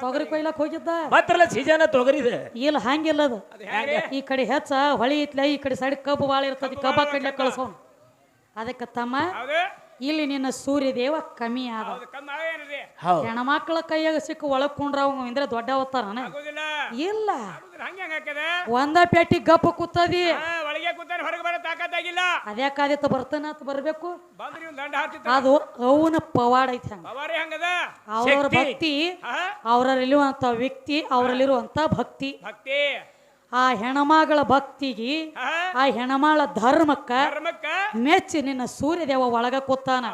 ತೊಗರಿ ಕೊಯ್ಲಕ್ ಹೋಗಿದ್ದ ಮಾತ್ರಲ್ಲ ಸೀಜನ್ ತೊಗರಿದ ಇಲ್ಲ ಹಂಗಿಲ್ಲ ಅದು ಈ ಕಡೆ ಹೆಚ್ಚ ಹೊಳಿ ಇತ್ಲ ಈ ಕಡೆ ಸೈಡ್ ಕಬ್ಬು ಬಾಳ ಇರ್ತದ ಕಬ್ಬ ಕಡ್ಲಿಕ್ಕೆ ಕಳ್ಸೋನ್ ಅದಕ್ಕೆ ತಮ್ಮ ಇಲ್ಲಿ ನಿನ್ನ ಸೂರ್ಯ ದೇವ ಕಮ್ಮಿ ಆದ ಹೆಣ್ಮಕ್ಳ ಕೈಯಾಗ ಸಿಕ್ಕ ಒಳಗ್ ಕುಂಡ್ರ ಅಂದ್ರೆ ದೊಡ್ಡ ಅವತಾರ ಇಲ್ಲ ಒಂದ ಪೆಟ್ಟಿ ಗಪ್ಪ ಕೂತದಿ ಅದ್ಯಾಕಾದಿತ್ತ ಬರ್ತಾನತ್ ಬರ್ಬೇಕು ಅದು ಅವನ ಪವಾಡ ಐತಿ ಅವ್ರವ್ರ ಭಕ್ತಿ ಅವರಲ್ಲಿರುವಂತ ವ್ಯಕ್ತಿ ಅವರಲ್ಲಿರುವಂತ ಭಕ್ತಿ ಆ ಹೆಣ್ಮಗಳ ಭಕ್ತಿಗೆ ಆ ಹೆಣ್ಮಗಳ ಧರ್ಮಕ್ಕ ಮೆಚ್ಚಿ ನಿನ್ನ ಸೂರ್ಯದೇವ ಒಳಗ ಕೂತಾನ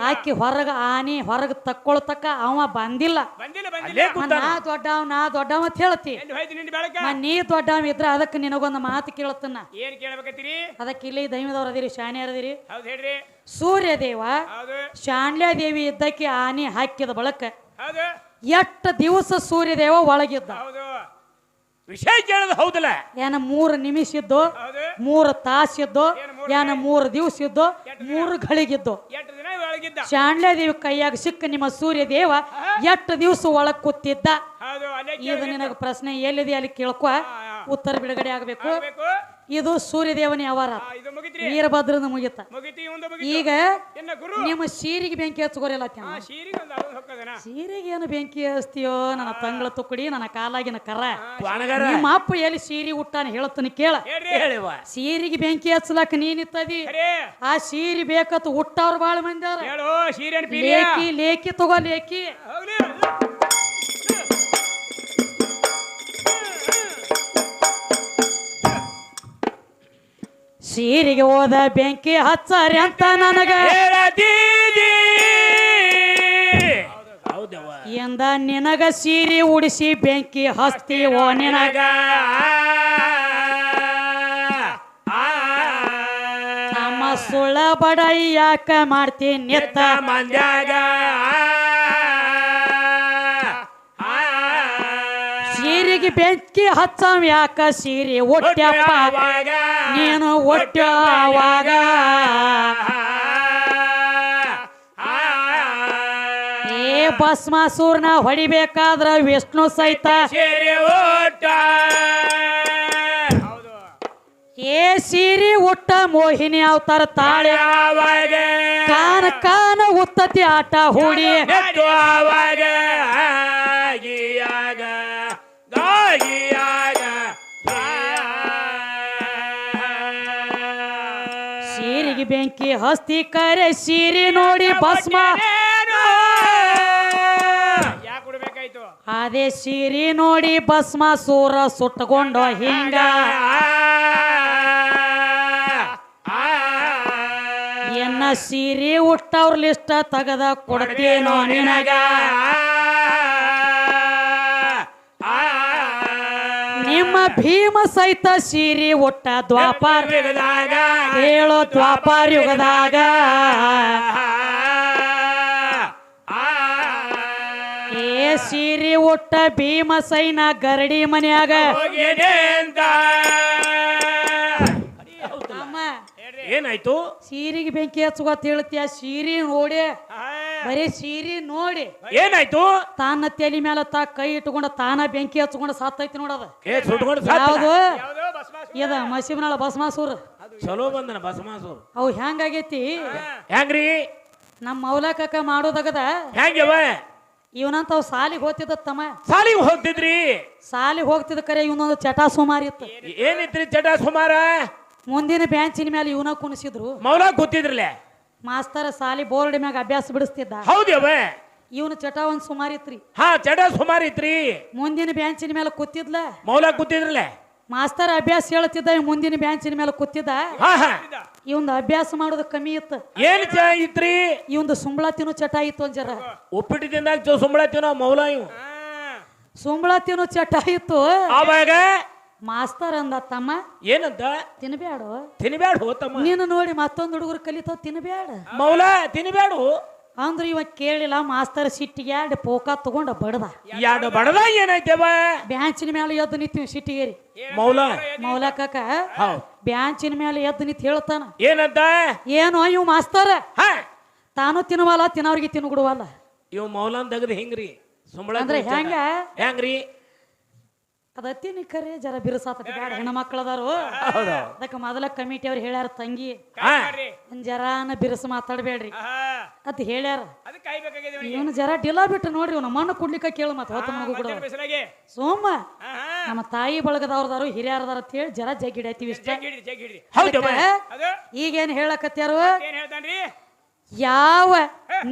ಆಕಿ ಹೊರಗ ಆನಿ ಹೊರಗ ತಕ್ಕೊಳ್ತಕ್ಕ ಅವ ಬಂದಿಲ್ಲ ನಾ ದೊಡ್ಡವ ಅಂತ ಹೇಳ್ತಿ ನೀ ದೊಡ್ಡವ ಇದ್ರ ಅದಕ್ಕೆ ನಿನಗೊಂದು ಮಾತು ಕೇಳತ್ತನ್ನ ಅದಕ್ಕೆ ಇಲ್ಲಿ ದೈವದವ್ರ ಅದಿರಿ ಶಾಣ್ಯರ್ ಅದಿರಿ ಸೂರ್ಯದೇವ ಶಾಣ್ಯದೇವಿ ಇದ್ದಕ್ಕೆ ಆನಿ ಹಾಕಿದ ಬಳಕ ಎಷ್ಟು ದಿವಸ ಸೂರ್ಯದೇವ ಒಳಗಿದ್ದ ವಿಷಯ ಕೇಳೋದು ಹೌದಲ್ಲ ಏನ 3 ನಿಮಿಷ ಇದ್ದು 3 ತಾಸು ಇದ್ದು ಏನ 3 ದಿವಸ ಇದ್ದು 3 ಗಳಿಗಿದ್ದು ಶಾಣ್ಯದೇವಿ ಕೈಯಾಗ ಸಿಕ್ಕ ನಿಮ್ಮ ಸೂರ್ಯ ದೇವ ಎಷ್ಟು ದಿವಸ ಒಳಗ್ ಕೂತಿದ್ದ ಇದು ನಿನಗ ಪ್ರಶ್ನೆ ಎಲ್ಲಿದೆ ಅಲ್ಲಿ ಕೇಳ್ಕೊ ಉತ್ತರ ಬಿಡುಗಡೆ ಆಗ್ಬೇಕು ಇದು ಸೂರ್ಯದೇವನ ಅವರ ವೀರಭದ್ರದ ಮುಗಿತ ಈಗ ನಿಮ್ಮ ಸೀರಿಗೆ ಬೆಂಕಿ ಹಚ್ಕೋರಿಲ್ಲ ಸೀರಿಗೆ ಏನು ಬೆಂಕಿ ಹಚ್ತೀಯೋ ನನ್ನ ತಂಗಳ ತುಕ್ಕಡಿ ನನ್ನ ಕಾಲಾಗಿನ ಕರ ನಿಮ್ಮ ಅಪ್ಪ ಎಲ್ಲಿ ಸೀರೆ ಹುಟ್ಟಾನ ಹೇಳ್ತಾನೆ ಕೇಳ ಸೀರಿಗೆ ಬೆಂಕಿ ಹಚ್ಚಲಾಕ ನೀನಿತ್ತದಿ ಆ ಸೀರೆ ಬೇಕತ್ ಹುಟ್ಟವ್ರು ಬಾಳ ಮಂದಿ ಲೇಕಿ ಲೇಕಿ ತಗೋ ಲೇಕಿ ಸೀರಿಗೆ ಹೋದ ಬೆಂಕಿ ಹಚ್ಚಾರಿ ಅಂತ ನನಗ ಎಂದ ನಿನಗ ಸೀರೆ ಉಡಿಸಿ ಬೆಂಕಿ ಹಚ್ತೀವೋ ನಿನಗ ನಮ್ಮ ಸುಳ್ಳ ಬಡ ಯಾಕ ಮಾಡ್ತೀನಿ ನಿತ್ತ ಮಂದ್ಯಾಗ ಸೀರೆಗೆ ಬೆಂಕಿ ಹಚ್ಚವ ಯಾಕ ಸೀರೆ ಒಟ್ಟ್ಯಪ್ಪ ನೀನು ಒಟ್ಟ್ಯವಾಗ ಏ ಭಸ್ಮಾಸೂರ್ನ ಹೊಡಿಬೇಕಾದ್ರ ವಿಷ್ಣು ಸಹಿತ ಏ ಸೀರೆ ಉಟ್ಟ ಮೋಹಿನಿ ಅವತಾರ ತಾಳೆ ಕಾನ ಕಾನ ಉತ್ತತಿ ಆಟ ಹೂಡಿ ಸೀರೆಗೆ ಬೆಂಕಿ ಹಸ್ತಿ ಕರೆ ಸೀರೆ ನೋಡಿ ಭಸ್ಮ ಅದೇ ಸೀರೆ ನೋಡಿ ಭಸ್ಮ ಸೂರ ಸುಟ್ಟಕೊಂಡು ಹಿಂಗ ಎನ್ನ ಸೀರೆ ಉಟ್ಟವ್ರ ಲಿಷ್ಟ ತಗದ ಕೊಡ್ತೇನೋ ನಿನಗ ನಿಮ್ಮ ಭೀಮ ಸಹಿತ ಸೀರೆ ಉಟ್ಟ ದ್ವಾಪಾರ ಹೇಳೋ ದ್ವಾಪಾರ ಯುಗದಾಗ ಏ ಸೀರೆ ಉಟ್ಟ ಭೀಮ ಸೈನ ಗರಡಿ ಮನ್ಯಾಗ ಏನಾಯ್ತು ಸೀರೆಗೆ ಬೆಂಕಿ ಹಚ್ಚುವತ್ ಹೇಳ್ತೀಯ ಸೀರೆ ನೋಡಿ ಬರೀ ಸೀರೆ ನೋಡಿ ಏನಾಯ್ತು ತಾನ ತಲೆ ಮೇಲೆ ಕೈ ಇಟ್ಕೊಂಡ ತಾನ ಬೆಂಕಿ ಹಚ್ಕೊಂಡ ಸತ್ತೈತಿ ನೋಡದ ಯಾವ್ದು ಇದ ಮಸೀಬ್ನಾಳ ಭಸ್ಮಾಸೂರ್ ಚಲೋ ಬಂದನ ಭಸ್ಮಾಸೂರ್ ಅವು ಹೆಂಗಾಗೈತಿ ಹೆಂಗ್ರಿ ನಮ್ಮ ಮೌಲಕ ಮಾಡೋದಗದ ಹೆಂಗವ ಇವನಂತ ಅವ್ ಸಾಲಿಗೆ ಹೋಗ್ತಿದ್ದ ತಮ್ಮ ಸಾಲಿಗೆ ಹೋಗ್ತಿದ್ರಿ ಸಾಲಿಗೆ ಹೋಗ್ತಿದ್ದ ಕರೆ ಇವನೊಂದು ಚಟ ಸುಮಾರು ಇತ್ತು ಏನಿತ್ರಿ ಚಟ ಸುಮಾರ ಮುಂದಿನ ಬ್ಯಾಂಚಿನ ಮೇಲೆ ಇವನ ಕುಣಿಸಿದ್ರು ಮೌಲ ಕೂತಿದ್ರಲ್ಲ ಮಾಸ್ತರ ಸಾಲಿ ಬೋರ್ಡ್ ಮ್ಯಾಗ ಅಭ್ಯಾಸ ಬಿಡಿಸ್ತಿದ್ದ ಹೌದವ ಇವನು ಚಟ ಒಂದ್ ಸುಮಾರು ಇತ್ರಿ ಹಾ ಚಟ ಸುಮಾರು ಇತ್ರಿ ಮುಂದಿನ ಬ್ಯಾಂಚಿನ ಮೇಲೆ ಕೂತಿದ್ಲ ಮೌಲ ಕೂತಿದ್ರಲ್ಲ ಮಾಸ್ತರ ಅಭ್ಯಾಸ ಹೇಳ್ತಿದ್ದ ಮುಂದಿನ ಬ್ಯಾಂಚಿನ ಮೇಲೆ ಕೂತಿದ್ದ ಇವಂದ ಅಭ್ಯಾಸ ಮಾಡೋದು ಕಮ್ಮಿ ಇತ್ತು ಏನ್ ಇತ್ರಿ ಇವಂದು ಸುಂಬಳ ತಿನ್ನೋ ಚಟ ಇತ್ತು ಒಂದ್ ಜರ ಉಪ್ಪಿಟ್ಟು ತಿಂದಾಗ ಸುಂಬಳ ತಿನ್ನೋ ಮೌಲ ಇವ್ ಸುಂಬಳ ತಿನ್ನೋ ಚಟ ಇತ್ತು ಆವಾಗ ಮಾಸ್ತರ್ ಅಂದ ತಮ್ಮ ಏನಂತ ತಿನ್ಬ್ಯಾಡು ತಮ್ಮ ನೀನು ನೋಡಿ ಮತ್ತೊಂದು ಹುಡುಗರು ಕಲಿತಾವ ತಿನ್ಬ್ಯಾಡ ಮೌಲ ತಿನ್ಬ್ಯಾಡು ಅಂದ್ರ ಇವ ಕೇಳಿಲ್ಲ ಮಾಸ್ತರ್ ಸಿಟ್ಟಿಗೆ 2 ಪೋಕ ತಗೊಂಡ ಬಡದ 2 ಬಡದ ಏನಾಯ್ತವ ಬ್ಯಾಂಚಿನ ಮೇಲೆ ಎದ್ದು ನಿಂತೀವಿ ಸಿಟ್ಟಿಗೇರಿ ಮೌಲ ಕಾಕ ಬ್ಯಾಂಚಿನ ಮೇಲೆ ಎದ್ದು ನಿಂತ ಹೇಳ್ತಾನ ಏನಂತ ಏನು ಇವ್ ಮಾಸ್ತರ್ ತಾನು ತಿನ್ನುವಲ್ಲ ತಿನ್ನವ್ರಿಗೆ ತಿನ್ನುಗುಡುವಲ್ಲ ಇವ್ ಮೌಲನ್ ತೆಗದ್ ಹಿಂಗ್ರಿ ಸುಂಬಳ ಅಂದ್ರೆ ಹೆಂಗ ಹೆಂಗ್ರಿ ಅದ ಅತ್ತಿನಿ ಕರೆ ಜರ ಬಿರುಸಾತತಿ ಬ್ಯಾಡ ಹೆಣ್ಣು ಮಕ್ಕಳದಾರು ಹೌದು ಅದಕ್ಕೆ ಮೊದಲ ಕಮಿಟಿ ಅವ್ರು ಹೇಳ್ಯಾರ ತಂಗಿ ಹಾ ಒಂದ್ ಜರಾನ ಬಿರುಸು ಮಾತಾಡ್ಬೇಡ್ರಿ ಅದ್ ಹೇಳ್ಯಾರ ಅದಕ್ಕೆ ಕಾಯ್ಬೇಕಾಗಿದೆ ಇವನಿಗೆ. ಇವನು ಜರ ಡಿಲಾ ಬಿಟ್ಟು ನೋಡ್ರಿ ಇವ್ನ ಮಣ್ಣು ಕುಡ್ಲಿಕ್ಕ ಕೇಳು ಮತ್ತ ಹೊತ್ತ ಮಗು ಕೂಡ ಮಧ್ಯಾಹ್ನ ಬಿಸಿಲಾಗೆ ಸೋಮ ನಮ್ಮ ತಾಯಿ ಬಳಗದವ್ರದಾರು ಹಿರಿಯರದಾರ ಅಂತ ಹೇಳಿ ಜರ ಜಗ್ಗಿಡೈತಿವಿ ಇಷ್ಟ ಜಗ್ ಹಿಡ್ರಿ ಹೌದು ಅದು ಈಗೇನ್ ಹೇಳಕತ್ಯಾರು ಏನ್ ಹೇಳ್ತಾನ್ರಿ ಯಾವ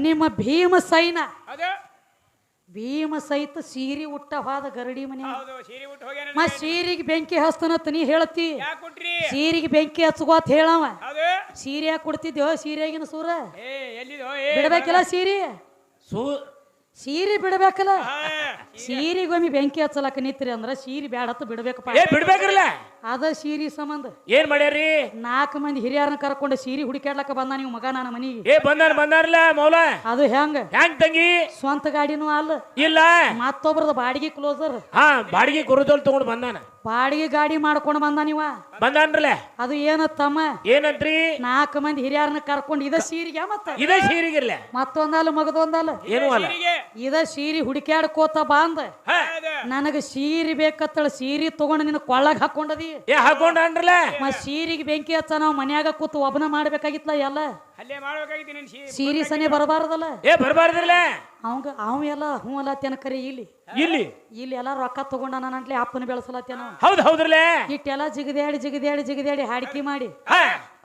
ನಿಮ್ಮ ಭೀಮ ಸೈನ ಅದು ಭೀಮ ಸಹಿತ ಸೀರಿ ಉಟ್ಟ ಹೋದ ಗರಡಿ ಮನೆ ಹೌದು ಸೀರೆ ಉಟ್ಟು ಹೋಗ್ಯಾನ ಮತ್ ಸೀರಿಗೆ ಬೆಂಕಿ ಹಸ್ತನತ್ ನೀ ಹೇಳ್ತಿ ಯಾಕೆ ಕೊಟ್ರಿ ಸೀರಿಗೆ ಬೆಂಕಿ ಹಚ್ಕೋತ್ ಹೇಳವ ಅದು ಸೀರೆ ಯಾಕೆ ಕೊಡ್ತಿದ್ಯೋ ಸೀರೆಗಿನ ಸೂರ ಏ ಎಲ್ಲಿದೋ ಬಿಡ್ಬೇಕಲ್ಲ ಸೀರೆ ಸೂ ಸೀರೆ ಬಿಡ್ಬೇಕಲ್ಲ ಸೀರಿಗೊಮ್ಮೆ ಬೆಂಕಿ ಹಚ್ಚಲಕ್ಕ ನಿತ್ರಿ ಅಂದ್ರ ಸೀರೆ ಬ್ಯಾಡತ್ತ ಬಿಡ್ಬೇಕಪ್ಪ ಏ ಬಿಡ್ಬೇಕ್ರಲ್ಲ ಅದ ಸೀರಿ ಸಂಬಂಧ ಏನ್ ಮಾಡ್ಯಾರಿ 4 ಮಂದಿ ಹಿರಿಯರನ್ನ ಕರ್ಕೊಂಡು ಸೀರೆ ಹುಡುಕ್ಯಾಡ್ಲಕ್ಕ ಬಂದ ನೀವು ಮಗ ನನ್ನ ಮನಿಗೆ ಏ ಬಂದಾರಲ್ಲ ಮೌಲ ಅದು ಹೆಂಗ ಹೆಂಗ್ ತಂಗಿ ಸ್ವಂತ ಗಾಡಿನೂ ಅಲ್ಲ ಇಲ್ಲ ಮತ್ತೊಬ್ರದ ಬಾಡಿಗೆ ಕ್ಲೋಸರ್ ಹಾ ಬಾಡಿಗೆ ಕುರುದೋಲ್ ತಗೊಂಡು ಬಂದಾನ ಬಾಡಿಗೆ ಗಾಡಿ ಮಾಡ್ಕೊಂಡು ಬಂದ ನೀವ ಬಂದಾನ್ರಲ್ಲ ಅದು ಏನತ್ತಮ್ಮ ಏನಂತ್ರಿ 4 ಮಂದಿ ಹಿರಿಯರನ್ನ ಕರ್ಕೊಂಡು ಇದ ಸೀರಿಗೆ ಮತ್ತ ಇದೇ ಸೀರಿಗಿರ್ಲ ಮತ್ತೊಂದಲ್ಲ ಮಗದೊಂದಲ್ಲ ಏನು ಅಲ್ಲ ಇದ ಸೀರೆ ಹುಡುಕ್ಯಾಡ್ಕೋತ ಬಂದ ಹಾ. ನನಗ ಸೀರೆ ಬೇಕತ್ತಳ ಸೀರೆ ತಗೊಂಡು ನಿನ್ನ ಕೊಳ್ಳಾಗ ಹಾಕೊಂಡದಿ ಏ ಹಾಕೊಂಡ್ರಲ್ಲ ಮತ್ ಸೀರಿಗೆ ಬೆಂಕಿ ಹಚ್ಚ ನಾವು ಮನ್ಯಾಗ ಕೂತು ಒಬ್ಬನ ಮಾಡ್ಬೇಕಾಗಿತ್ಲ ಎಲ್ಲ ಅಲ್ಲೇ ಮಾಡ್ಬೇಕಾಗಿತ್ತು ನೀನ್ ಸೀರೆ ಸನಿ ಬರಬಾರದಲ್ಲ ಏ ಬರ್ಬಾರ್ದ್ರಲ್ಲ ಅವ ಎಲ್ಲ ಹ್ಞೂ ಅಲ್ಲತ್ತೇನ ಕರಿ ಇಲ್ಲಿ ಇಲ್ಲಿ ಎಲ್ಲ ರೊಕ್ಕ ತಗೊಂಡನ ನಂಟ್ಲಿ ಅಪ್ಪನ ಬೆಳೆಸಲತ್ತೇನ ಹೌದ್ರಲ್ಲ ಇಟ್ಟೆಲ್ಲ ಜಿಗದ್ಯಾಡಿ ಹಾಡಿಕೆ ಮಾಡಿ ಹಾ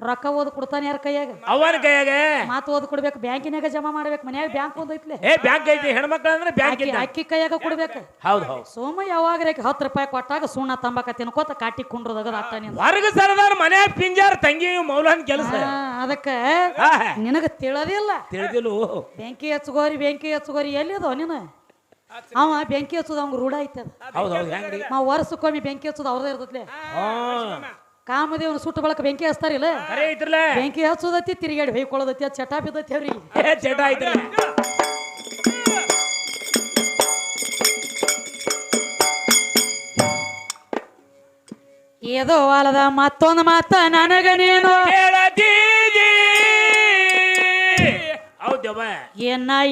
ರೊಕ್ಕ ಓದ್ ಕೊಡ್ತಾನೆ ಯಾರ ಕೈಯಾಗ ಅವನ ಕೈಯಾಗ ಮಾತು ಓದ್ ಕೊಡ್ಬೇಕು ಬ್ಯಾಂಕಿನಾಗ ಜಮಾ ಮಾಡ್ಬೇಕು ಮನ್ಯಾಗ ಬ್ಯಾಂಕ್ ಒಂದೈತ್ಲೆ ಏ ಬ್ಯಾಂಕ್ ಐತಿ ಹೆಣ್ಮಕ್ಳು ಅಂದ್ರೆ ಬ್ಯಾಂಕ್ ಐತಿ ಅಕ್ಕಿ ಕೈಯಾಗ ಕೊಡ್ಬೇಕು ಹೌದು ಸೋಮ ಯಾವಾಗ 10 ರೂಪಾಯಿ ಕೊಟ್ಟಾಗ ಸುಣ್ಣ ತಂಬಾಕ ತಿನ್ಕೋತ ಕಾಟಿ ಕುಂಡ್ರದಾಗ ಅಟ್ಟಾನಿ ಹೊರಗ ಸರದಾರ ಮನ್ಯಾಗ ಪಿಂಜಾರ ತಂಗಿ ಮೌಲನ್ ಕೆಲಸ ಅದಕ್ಕ ನಿನಗ ತಿಳಿದಿಲ್ಲ ತಿಳಿದಿಲ್ಲ ಬೆಂಕಿ ಹಚ್ಚಗೋರಿ ಎಲ್ಲಿದೋ ನೀನು ಅವ ಬೆಂಕಿ ಹಚ್ಚೋದು ಅವ್ಗ ರೂಢ ಐತದ ಹೌದು ಹೆಂಗ್ರಿ ನಾವು ವರ್ಷಕ್ಕೊಮ್ಮೆ ಬೆಂಕಿ ಹಚ್ಚೋದು ಅವ್ರದೇ ಇರ್ತತ್ಲೆ ಕಾಮದೇವನ ಸುಟ್ಟು ಬಳಕ ಬೆಂಕಿ ಹಚ್ತಾರಿಲ್ಲ ಕರೆ ಐತ್ರಲ್ಲ ಬೆಂಕಿ ಹಚ್ಚೋದತಿ ತಿರುಗಾಡಿ ಹೊಯ್ಕೊಳ್ಳೋದತಿ ಅದು ಚಟ ಬಿದ್ದತಿ ಅವ್ರಿಗೆ ಏ ಚಟ ಐತ್ರಲ್ಲ ಏದೋ ಅಲ್ಲದ ಮತ್ತೊಂದು ಮಾತ ನನಗ ನೀನು ಹೌದವ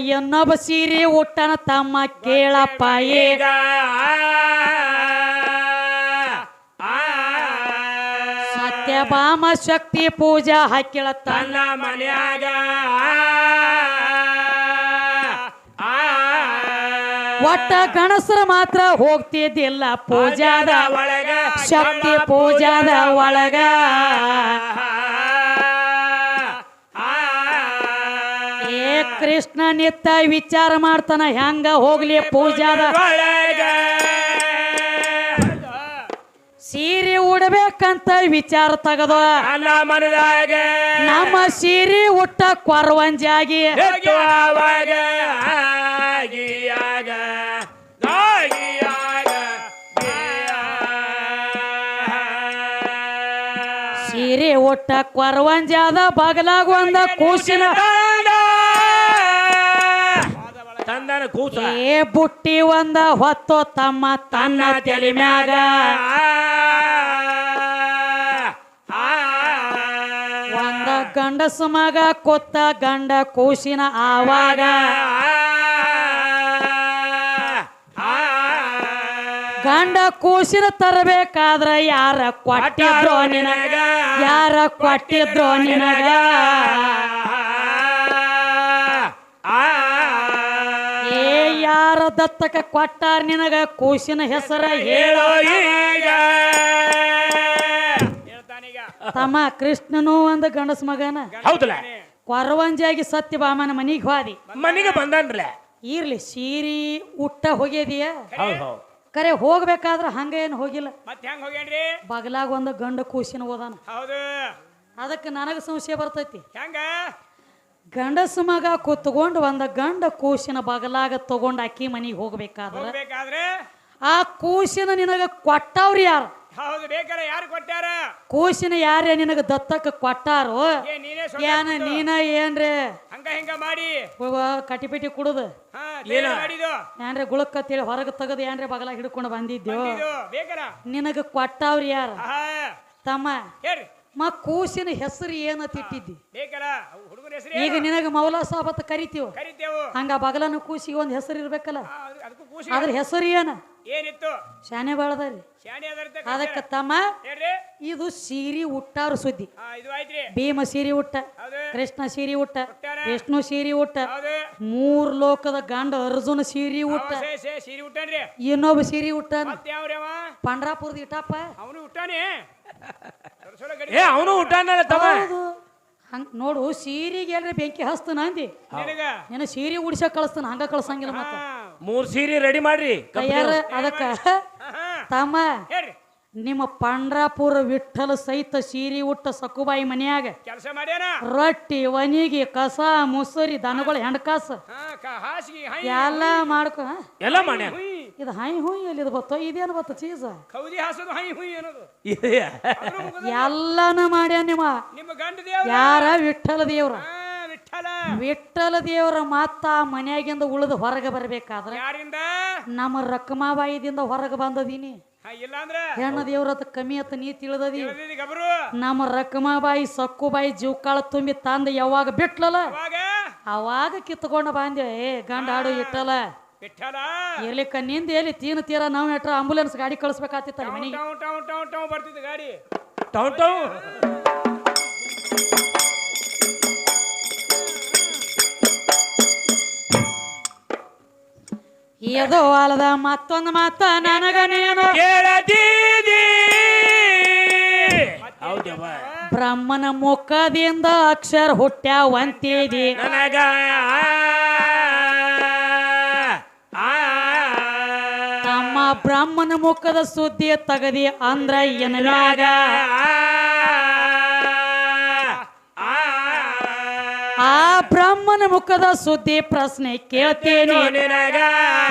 ಇನ್ನೊಬ್ಬ ಸೀರೆ ಉಟ್ಟನ ತಮ್ಮ ಕೇಳಪ್ಪ ಈಗ ಸತ್ಯಭಾಮ ಶಕ್ತಿ ಪೂಜಾ ಹಾಕಿಳ ತನ್ನ ಮನ್ಯಾಗ ಒಟ್ಟ ಗಣಸರ ಮಾತ್ರ ಹೋಗ್ತಿದ್ದಿಲ್ಲ ಪೂಜಾದ ಒಳಗ ಶಕ್ತಿ ಪೂಜಾದ ಒಳಗ ಏ ಕೃಷ್ಣ ನಿತ್ತ ವಿಚಾರ ಮಾಡ್ತಾನ ಹೆಂಗ ಹೋಗ್ಲಿ ಪೂಜಾದ ಒಳಗ ಸೀರೆ ಉಡ್ಬೇಕಂತ ವಿಚಾರ ತಗದ ನನ್ನ ಮನದಾಗ ನಮ್ಮ ಸೀರೆ ಉಟ್ಟ ಕೊರವಂಜಾಗಿ ಅವಾಗ ಆಗಿಯಾಗ ಸೀರೆ ಉಟ್ಟ ಕೊರವಂಜಾದ ಬಗಲಾಗ ಒಂದ ಕೂಸಿನ ತಂದನ ಕೂಸ ಏ ಬುಟ್ಟಿ ಒಂದ ಹೊತ್ತು ತಮ್ಮ ತನ್ನ ತಲೆ ಮ್ಯಾಗ ಒಂದ ಗಂಡಸ ಮಗ ಕೊತ್ತ ಗಂಡ ಕೂಸಿನ ಆವಾಗ ಗಂಡ ಕೂಸಿನ ತರಬೇಕಾದ್ರ ಯಾರ ಕೊಟ್ಟಿದ್ರೋ ನಿನಗ ಯಾರ ಕೊಟ್ಟಿದ್ರೋ ನಿನಗ ಏ ಯಾರ ದತ್ತಕ ಕೊಟ್ಟಾರ ನಿನಗ ಕೂಸಿನ ಹೆಸರ ಹೇಳೋ ಈಗ ಹೇಳ್ತಾನೀಗ ತಮ್ಮ ಕೃಷ್ಣನು ಒಂದ ಗಂಡಸ ಮಗನ ಹೌದಲ್ಲ ಕೊರವಂಜಾಗಿ ಸತ್ಯಭಾಮನ ಮನಿಗೆ ಹೋದಿ ಮನೆಗೆ ಬಂದನ್ರಲ್ಲ ಇರ್ಲಿ ಸೀರಿ ಉಟ್ಟ ಹೋಗ್ಯದಿಯ ಹೌದು ಹೌದು ಕರೆ ಹೋಗ್ಬೇಕಾದ್ರ ಹಂಗ ಏನು ಹೋಗಿಲ್ಲ ಮತ್ತೆ ಹೆಂಗ್ ಹೋಗ್ಯಾನ್ರಿ ಬಗಲಾಗ ಒಂದು ಗಂಡ ಕೂಸಿನ ಓದಾನ ಹೌದು ಅದಕ್ಕೆ ನನಗ ಸಂಶಯ ಬರ್ತೈತಿ ಹೆಂಗ ಗಂಡಸ ಮಗ ಕುತ್ಕೊಂಡು ಒಂದ ಗಂಡ ಕೂಸಿನ ಬಗಲಾಗ ತಗೊಂಡ್ ಅಕ್ಕಿ ಮನಿಗೆ ಹೋಗ್ಬೇಕಾದ್ರ ಹೋಗ್ಬೇಕಾದ್ರೆ ಆ ಕೂಸಿನ ನಿನಗ ಕೊಟ್ಟವ್ರು ಯಾರು ಹೌದು ಬೇಕಾರ ಯಾರು ಕೊಟ್ಟಾರ ಕೂಸಿನ ಯಾರೇ ನಿನಗ ದತ್ತಕ್ಕೆ ಕೊಟ್ಟಾರು ಏ ನೀನೇ ಏನ ನೀನ ಏನ್ರೆ ಹಂಗ ಹಿಂಗ ಮಾಡಿ ಕಟಿಪಿಟಿ ಕುಡುದು ಹಾ ಏನ ಮಾಡಿದು ಏನ್ರೆ ಗುಳಕ್ಕತ್ತೇಳಿ ಹೊರಗೆ ತೆಗದು ಏನ್ರೆ ಬಗಲಾಗ ಹಿಡ್ಕೊಂಡು ಬಂದಿದ್ಯೋ ಇದು ಬೇಕಾರ ನಿನಗ ಕೊಟ್ಟವ್ರು ಯಾರು ಆಹಾ ತಮ್ಮ ಹೇಳ್ರಿ ಕೂಸಿನ ಹೆಸರು ಏನಂತ ಇಟ್ಟಿದ್ದಿ ಬೇಕಲ್ಲ ಅವು ಹುಡುಗನ ಹೆಸರು ಈಗ ನಿನಗ ಮೌಲಾ ಸಾಬ್ ಅಂತ ಕರಿತೀವ ಕರಿತೇವು ಹಂಗ ಬಗಲನ ಕೂಸಿಗೆ ಒಂದು ಹೆಸರು ಇರ್ಬೇಕಲ್ಲ ಅದಕ್ಕೂ ಕೂಸಿ ಅದ್ರ ಹೆಸರು ಏನ ಏನಿತ್ತು ಶಾನೆ ಬಾಳದಾರಿ ಶಾಣಿ ಅದರ ಅದಕ್ಕ ತಮ್ಮ ಹೇಳ್ರಿ ಇದು ಸೀರಿ ಉಟ್ಟಾರ ಸುದ್ದಿ ಇದು ಆಯ್ತ್ರಿ ಭೀಮ ಸೀರಿ ಉಟ್ಟ ಹೌದು ಕೃಷ್ಣ ಸೀರಿ ಉಟ್ಟ ಉಟ್ಟಾರ. ವಿಷ್ಣು ಸೀರಿ ಉಟ್ಟ ಹೌದು ಮೂರ್ ಲೋಕದ ಗಂಡ ಅರ್ಜುನ ಸೀರಿ ಉಟ್ಟ ಸೀರೆ ಉಟ್ಟಾನ್ರಿ ಇನ್ನೊಬ್ಬ ಸೀರಿ ಉಟ್ಟಾನ ಮತ್ತೆ ಯಾವ್ರಿ ಅವ ಪಂಡ್ರಾಪುರದ ಇಟ್ಟಪ್ಪ ಅವನು ಉಟ್ಟಾನೆ ಏ ಅವನು ಊಟನಲ್ಲ ತಮ್ಮ ಹೌದು ಹಂಗ ನೋಡು ಸೀರೆಗೆ ಎಲ್ರಿ ಬೆಂಕಿ ಹಸ್ತಾನ ಅಂದಿ ನಿನಗ ಏನ ಸೀರೆ ಉಡಿಸಕ್ ಕಳಿಸ್ತಾನ ಹಂಗ ಕಳ್ಸಂಗಿಲ್ಲ ಮತ್ತ 3 ಸೀರೆ ರೆಡಿ ಮಾಡ್ರಿ ಕೈಯಾರ ಅದಕ್ಕ ತಮ್ಮ ಹೇಳ್ರಿ ನಿಮ್ಮ ಪಂಡ್ರಾಪುರ ವಿಠಲ ಸಹಿತ ಸೀರೆ ಉಟ್ಟ ಸಕುಬಾಯಿ ಮನ್ಯಾಗ ಕೆಲಸ ಮಾಡ್ಯಾನ ರೊಟ್ಟಿ ವನಿಗಿ ಕಸ ಮುಸರಿ ದನಗಳ ಹೆಂಡಕಾಸ ಹಾಸಿಗೆ ಹೈ ಎಲ್ಲ ಮಾಡ್ಕೊ ಎಲ್ಲ ಮಾಡ್ಯ ಹುಯ್ ಇದು ಹೈ ಹುಯ್ ಎಲ್ಲಿ ಇದು ಬತ್ತ ಇದೇನು ಬತ್ತ ಚೀಸ ಕೌದಿ ಹಾಸೋದು ಹೈ ಹುಯ್ ಅನ್ನೋದು ಅದ್ರ ಮುಖದ ಎಲ್ಲಾನ ಮಾಡ್ಯ ನಿಮ್ಮ ಗಂಡ ದೇವ್ರ ಯಾರ ವಿಠಲ ದೇವ್ರ ವಿಠಲ ವಿಠಲ ದೇವ್ರ ಮತ್ತ ಮನ್ಯಾಗಿಂದ ಉಳಿದು ಹೊರಗೆ ಬರ್ಬೇಕಾದ್ರ ಯಾರಿಂದ ನಮ್ಮ ರಕ್ಕಮಾಬಾಯಿದಿಂದ ಹೊರಗೆ ಬಂದದೀನಿ ಇಲ್ಲ ಅಂದ್ರ ಹೆಣ್ಣ ದೇವ್ರತ ಕಮ್ಮಿ ಅತ್ತ ನೀ ತಿಳಿದದಿ ಗಬರು ನಮ್ಮ ರಕ್ಕಮಾಬಾಯಿ ಸಕ್ಕುಬಾಯಿ ಜೀವಕಾಳ ತುಂಬಿ ತಂದ ಯಾವಾಗ ಬಿಟ್ಲಲ್ಲ ಅವಾಗ ಅವಾಗ ಕಿತ್ಕೊಂಡು ಬಂದೆ ಏ ಗಂಡ ಆಡು ಇಟ್ಟಲ್ಲ ವಿಠಲ ಇರ್ಲಿಕ್ಕ ನಿಂದ ಎಲ್ಲಿ ತೀನ ತೀರ ನಾವು ಎಟ್ರ ಆಂಬುಲೆನ್ಸ್ ಗಾಡಿ ಕಳಿಸ್ಬೇಕಾತಿತ್ತಲ್ಲ ಮನೆಗೆ ಟೌನ್ ಟೌನ್ ಟೌನ್ ಟೌನ್ ಬರ್ತಿತ್ತು ಗಾಡಿ ಟೌನ್ ಟೌನ್ ಇದು ಅಲ್ಲದ ಮತ್ತೊಂದು ಮಾತ ನನಗ ನೀನು ಕೇಳದೀದಿ ಹೌದವ್ವ ಬ್ರಹ್ಮನ ಮುಖದಿಂದ ಅಕ್ಷರ ಹುಟ್ಟ್ಯಾವಂತಿದಿ ನನಗ ತಮ್ಮ ಬ್ರಹ್ಮನ ಮುಖದ ಸುದ್ದಿ ತಗದಿ ಅಂದ್ರ ಏನಲಾಗ ಆ ಬ್ರಹ್ಮನ ಮುಖದ ಸುದ್ದಿ ಪ್ರಶ್ನೆ ಕೇಳ್ತೇನೆ ನಿನಗ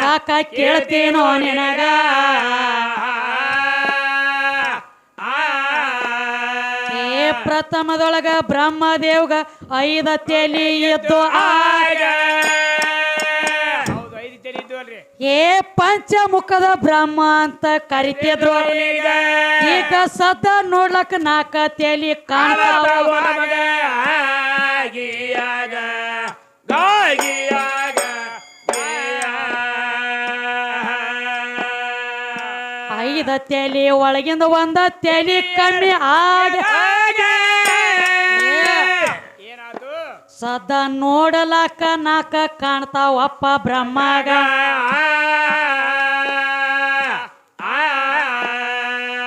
ಕಾಕ ಕೇಳ್ತೇನೋ ನಿನಗ ಏ ಪ್ರಥಮದೊಳಗ ಬ್ರಹ್ಮದೇವ್ಗ 5 ತಲೆ ಇದ್ದು ಆಗ ಹೌದು 5 ತಲೆ ಇದ್ದು ಅಲ್ರಿ ಏ ಪಂಚಮುಖದ ಬ್ರಹ್ಮ ಅಂತ ಕರಿತಿದ್ರು ಈಗ ಸದಾ ನೋಡ್ಲಕ್ಕ 4 ತಲೆ ಕಾಣ್ತಾವ ಮಗ ಆಗಿಯಾಗ ಗಾಗಿಯಾಗ 5 ತಲೆ ಒಳಗಿಂದ 1 ತಲೆ ಕಮ್ಮಿ ಆಗ ಏನಾತು ಸದಾ ನೋಡಲಕ್ಕ 4 ಕಾಣ್ತಾವಪ್ಪ ಬ್ರಹ್ಮಗ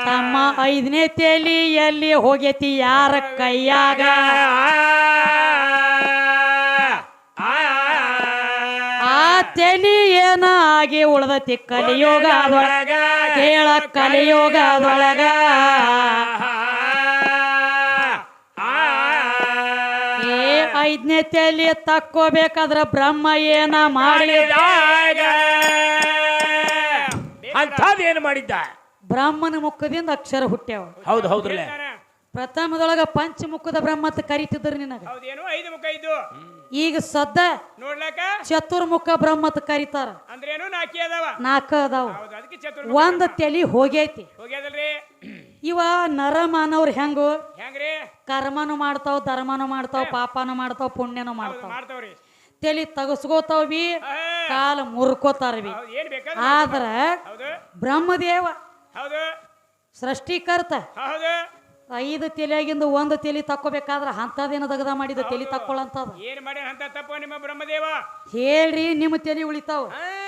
ತಮ್ಮ 5ನೇ ತಲೆ ಎಲ್ಲಿ ಹೋಗೈತಿ ಯಾರ ಕೈಯಾಗ ಆ ತಲೆ ಏನ ಆಗಿ ಉಳ್ದತಿ ಕಲಿಯೋಗದೊಳಗ ಕೇಳ ಕಲಿಯೋಗದೊಳಗ ಏ 5ನೇ ತಲೆ ತಕ್ಕೋಬೇಕಾದ್ರ ಬ್ರಹ್ಮ ಏನ ಮಾಡಿದಾಗ ಅಂಥದ್ದೇನು ಮಾಡಿದ್ದ ಬ್ರಾಹ್ಮಣ ಮುಖದಿಂದ ಅಕ್ಷರ ಹುಟ್ಟ್ಯಾವ ಹೌದು ಹೌದ್ರಲ್ಲ ಪ್ರಥಮದೊಳಗ ಪಂಚಮುಖದ ಬ್ರಹ್ಮ ಅಂತ ಕರಿತಿದ್ರು ನಿನಗ ಹೌದೇನು 5 ಮುಖ ಇದ್ದು ಈಗ ಸದ್ದ ನೋಡ್ಲಕ್ಕ ಚತುರ್ಮುಖ ಬ್ರಹ್ಮ ಅಂತ ಕರಿತಾರ ಅಂದ್ರೇನು 4 ಅದಾವ 4 ಅದಾವ ಹೌದು ಅದಕ್ಕೆ ಚತುರ್ಮುಖ 1 ತಲಿ ಹೋಗೈತಿ ಹೋಗ್ಯಾದಲ್ರಿ ಇವ ನರ ಮಾನವ್ರ ಹೆಂಗು ಹೆಂಗ್ರಿ ಕರ್ಮನು ಮಾಡ್ತಾವ ಧರ್ಮನು ಮಾಡ್ತಾವ ಪಾಪನು ಮಾಡ್ತಾವ ಪುಣ್ಯನು ಹೌದು ಮಾಡ್ತಾವ ಮಾಡ್ತಾವ್ರಿ ತಲಿ ತಗಸ್ಕೋತಾವ ಬಿ ಕಾಲ ಮುರ್ಕೋತಾರ ಬಿ ಹೌದು ಏನ್ ಬೇಕಾದ್ರೆ ಆದ್ರ ಹೌದು ಬ್ರಹ್ಮದೇವ ಹೌದು ಸೃಷ್ಟಿಕರ್ತ ಹೌದು 5 ತಲೆಯಾಗಿಂದ 1 ತಲೆ ತಕ್ಕೋಬೇಕಾದ್ರ ಅಂತದೇನ ದಗದ ಮಾಡಿದ ತಲೆ ತಕ್ಕೊಳ್ಳಂತದ ಏನ್ ಮಾಡ್ಯಾನ ಅಂತ ತಪ್ಪ ನಿಮ್ಮ ಬ್ರಹ್ಮದೇವ ಹೇಳ್ರಿ ನಿಮ್ಮ ತಲೆ ಉಳಿತಾವ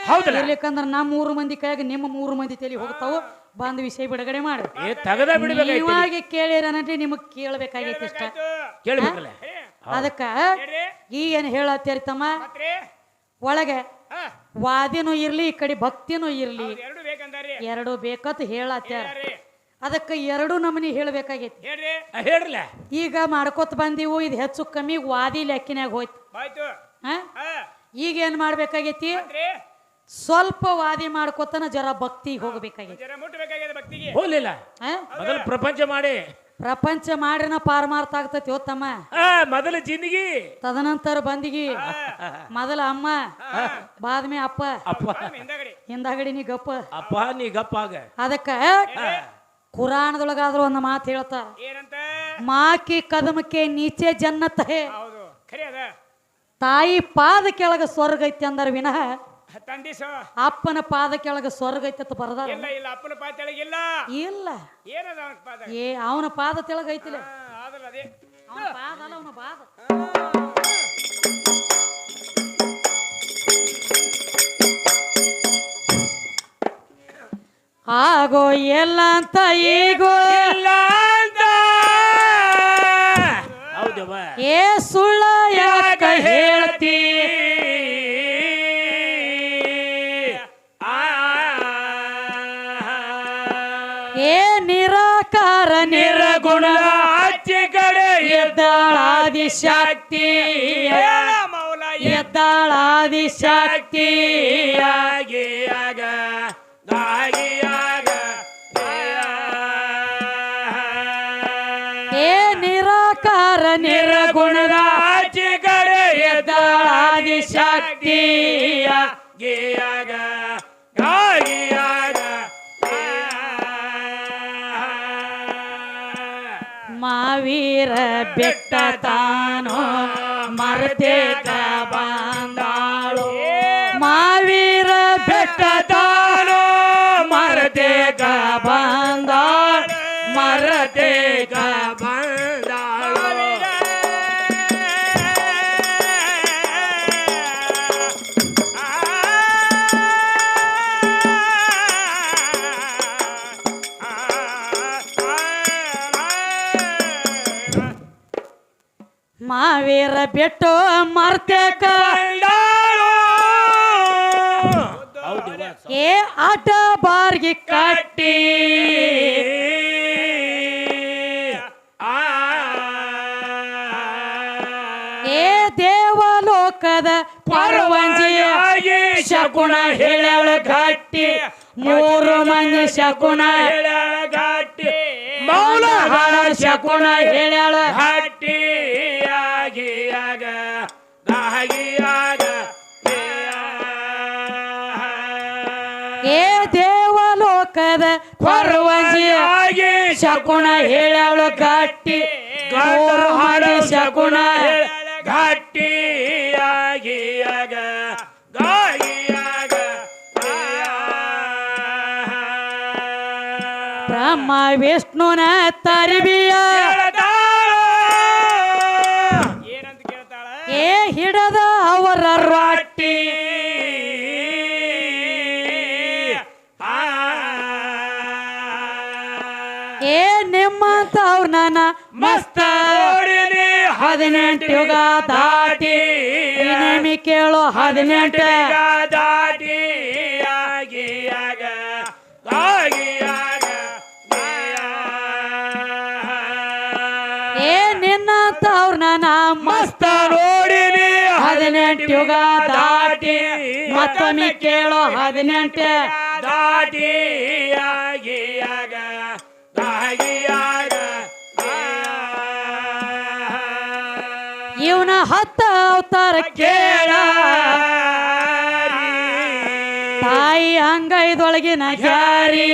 ಹೌದಲ್ಲ ಇರ್ಲಿಕ್ಕಂದ್ರ ನಮ್ಮ 3 ಮಂದಿ ಕೈಯಾಗ ನಿಮ್ಮ 3 ಮಂದಿ ತಲೆ ಹೋಗ್ತಾವ ಬಂದ್ ವಿಷಯ ಬಿಡುಗಡೆ ಮಾಡಿ ಏ ತಗದ ಬಿಡ್ಬೇಕಾಯ್ತು ನೀವಾಗಿ ಕೇಳಿರನಂದ್ರೆ ನಿಮಗ್ ಕೇಳ್ಬೇಕಾಗೈತಿ ಇಷ್ಟ ಕೇಳ್ಬೇಕಲ್ಲ ಅದಕ್ಕ ಹೇಳ್ರಿ ಈ ಏನ್ ಹೇಳತ್ತೇರಿ ತಮ್ಮ ಮತ್ರಿ ಒಳಗೆ ಹಾ ವಾದಿನೂ ಇರ್ಲಿ ಈ ಕಡೆ ಭಕ್ತಿನೂ ಇರ್ಲಿ ಹೌದು ಎರಡು ಬೇಕಂದಾರಿ ಎರಡು ಬೇಕತ್ ಹೇಳತ್ಯಾರ ಹೇಳ್ರಿ ಅದಕ್ಕ 2 ನಮನಿ ಹೇಳ್ಬೇಕಾಗೈತಿ ಹೇಳ್ರಿ ಹೇಳ್ರಲ್ಲ ಈಗ ಮಾಡ್ಕೋತ ಬಂದಿವು ಇದು ಹೆಚ್ಚು ಕಮ್ಮಿ ವಾದಿ ಲೆಕ್ಕಿನಾಗ ಹೋಯ್ತು ಆಯ್ತು ಹಾ ಹಾ ಈಗ ಏನ್ ಮಾಡ್ಬೇಕಾಗೈತಿ ಮತ್ರಿ ಸ್ವಲ್ಪ ವಾದಿ ಮಾಡ್ಕೋತನ ಜರ ಭಕ್ತಿಗೆ ಹೋಗ್ಬೇಕಾಗೈತಿ ಜರ ಮುಟ್ಟಬೇಕಾಗಿದೆ ಭಕ್ತಿಗೆ ಹೋಗ್ಲಿಲ್ಲ ಹಾ ಮೊದಲು ಪ್ರಪಂಚ ಮಾಡಿ ಪ್ರಪಂಚ ಮಾಡಿನ ಪಾರಮಾರ್ಥ ಆಗ್ತತಿ ಹೋತಮ್ಮ ಮೊದಲ ಜಿಂದಗಿ ತದನಂತರ ಬಂದಿಗಿ ಮೊದಲ ಅಮ್ಮ ಬಾದ್ಮೆ ಅಪ್ಪ ಅಪ್ಪ ಹಿಂದಗಡಿ ಹಿಂದಾಗಡಿ ನೀ ಗಪ್ಪ ಅಪ್ಪ ನೀ ಗಪ್ಪಾಗ ಅದಕ್ಕ ಕುರಾಣದೊಳಗಾದ್ರೂ ಒಂದು ಮಾತು ಹೇಳ್ತಾರ ಏನಂತ ಮಾಕಿ ಕದಮಕ್ಕೆ ನೀಚೆ ಜನ್ನತ್ ಹೇ ಹೌದು ಖರೆ ಅದ ತಾಯಿ ಪಾದ ಕೆಳಗ ಸ್ವರ್ಗ ಐತಿ ಅಂದರ ವಿನಃ ತಂದಿ ಅಪ್ಪನ ಪಾದ ಕೆಳಗ ಸ್ವರ್ಗ ಐತಿ ಅಂತ ಬರದಾರ ಇಲ್ಲ ಇಲ್ಲ ಅಪ್ಪನ ಪಾದ ತೆಳಗಿಲ್ಲ ಇಲ್ಲ ಏನದ ಅವನ ಪಾದ ಅವನ ಪಾದ ತೆಳಗ ಐತಿಲ್ಲ ಆದಲ್ಲ ಅದೇ ಅವನ ಪಾದ ಅಲ್ಲ ಅವನ ಪಾದ ಆಗೋ ಎಲ್ಲ ಅಂತ ಈಗೋ ಇಲ್ಲ ಅಂತ ಹೌದವ್ವ ಏ ಸುಳ್ಳ ಯಾಕ ಹೇಳ್ತಿ ಏ ನಿರಾಕಾರ ನಿರ್ಗುಣ ಆಚೆ ಕಡೆ ಎದ್ದಾಳಾದಿ ಶಕ್ತಿ ಮೌಲ ಎದ್ದಾಳಾದಿ ಶಕ್ತಿ ಆಗಿ ಆಗ ದಾಗಿಯಾಗ ಏ ನಿರಾಕಾರ ನಿರ್ಗುಣದ ಆಚೆ ಕಡೆ ಎದ್ದಾಳಾದಿ ಶಕ್ತಿ ಗಿಯಾಗ ಗಾಗಿಯಾಗ ಮಾವೀರ ಬೆಟ್ಟ ತಾನು ಮರತೇಕ ಬಂದಾಳು ಮಾವೀರ ಬೆಟ್ಟ ತಾನು ಮರತೇಕ ಬಂದಾಳು ಮರತೇಕ ಬಂದಾಳು ಮಾವೀರ ಬೆಟ್ಟು ಮರ್ತೇಕ ಏ ಆಟ ಬಾರ್ಗಿ ಕಟ್ಟಿ ಏ ದೇವಲೋಕದ ಪರವಂಜಿಯ ಶಕುನ ಹೇಳಳು ಗಟ್ಟಿ ಮೂರು ಮಂದಿ ಶಕುನ ಘಾಟಿ ಮೌಲ ಹಾಡ ಶಕುನ ಹೇಳಳ ಘಾಟಿ ಆಗಿಯಾಗ ದಾಗಿಯಾಗ ಏ ದೇವಲೋಕದ ಪರವಂಜಿಯ ಶಕುನ ಹೇಳಳು ಗಟ್ಟಿ ಮೂರು ಮಂದಿ ಶಕುನ ಘಾಟಿ ಆಗಿಯಾಗ ಗಾಗಿಯಾಗ ಬ್ರಹ್ಮ ವಿಷ್ಣುನ ತರಿಬಿಯ ಏನಂತ ಕೇಳ್ತಾಳ ಏ ಹಿಡದ ಅವರ ರೊಟ್ಟಿ ಏ ನಿಮ್ಮಂತವ್ರ ನನ್ನ ಮಸ್ತ 18 ಯುಗ ದಾಟಿ ನಿಮಿ ಕೇಳೋ 18 ದಾಟಿ ಆಗಿಯಾಗ ಗಾಗಿಯಾಗ ಏ ನಿನ್ನಂತವ್ರ ನನ್ನ ಮಸ್ತ ನೋಡಿನಿ 18 ಯುಗ ದಾಟಿ ಮತ್ತೊಮ್ಮೆ ಕೇಳೋ 18 ದಾಟಿ ಆಗಿಯಾಗ ಗಾಗಿಯಾಗ ಇವನ 10 ಅವತಾರ ಕೇಳ ತಾಯಿ ಅಂಗೈದೊಳಗಿನ ಗ್ಯಾರಿ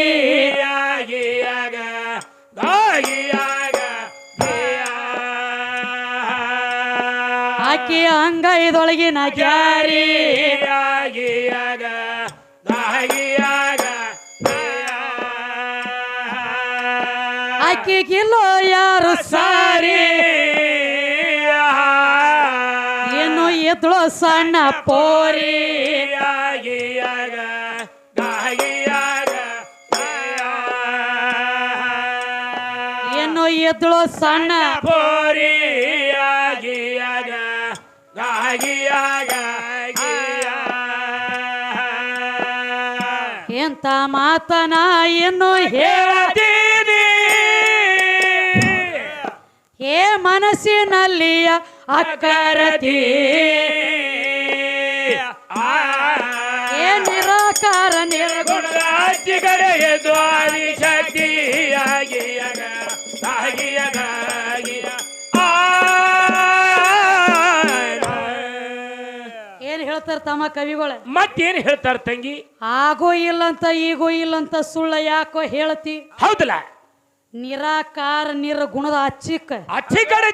ಆಗಿಯಾಗ ಗಾಗಿಯಾಗ ಆಕಿ ಅಂಗೈದೊಳಗಿನ ಗ್ಯಾರಿ ಆಗಿಯಾಗ ಗಾಗಿಯಾಗ ಆಕಿಗಿಲ್ಲೋ ಯಾರು ಸಾರಿ ಏನು ಎದ್ಳು ಸಣ್ಣ ಪೋರಿ ಆಗಿಯಾಗ ಗಾಗಿಯಾಗ ಏನು ಎದ್ಳು ಸಣ್ಣ ಪೋರಿ ಆಗಿಯಾಗ ಗಾಗಿಯಾಗ ಎಂತ ಮಾತನ ಇನ್ನು ಹೇಳ್ತೀನಿ ಏ ಮನಸ್ಸಿನಲ್ಲಿಯ ಅಕ್ಕರತಿ ಏ ನಿರಾಕಾರ ನಿರ್ಗುಣ ರಾಜ್ಯಗಡೆ ದ್ವಾರಿ ಶಕ್ತಿ ಆಗಿಯಾಗ ಆಗಿಯಾಗ ಏನ್ ಹೇಳ್ತಾರ ತಮ್ಮ ಕವಿಗಳ ಮತ್ತೇನು ಹೇಳ್ತಾರ ತಂಗಿ ಆಗೋ ಇಲ್ಲಂತ ಈಗೋ ಇಲ್ಲಂತ ಸುಳ್ಳ ಯಾಕೋ ಹೇಳ್ತಿ ಹೌದಲ್ಲ ನಿರಾಕಾರ ನಿರ್ಗುಣದ ಅಚ್ಚಿಕ್ಕ ಅಚ್ಚಿ ಕಡೆ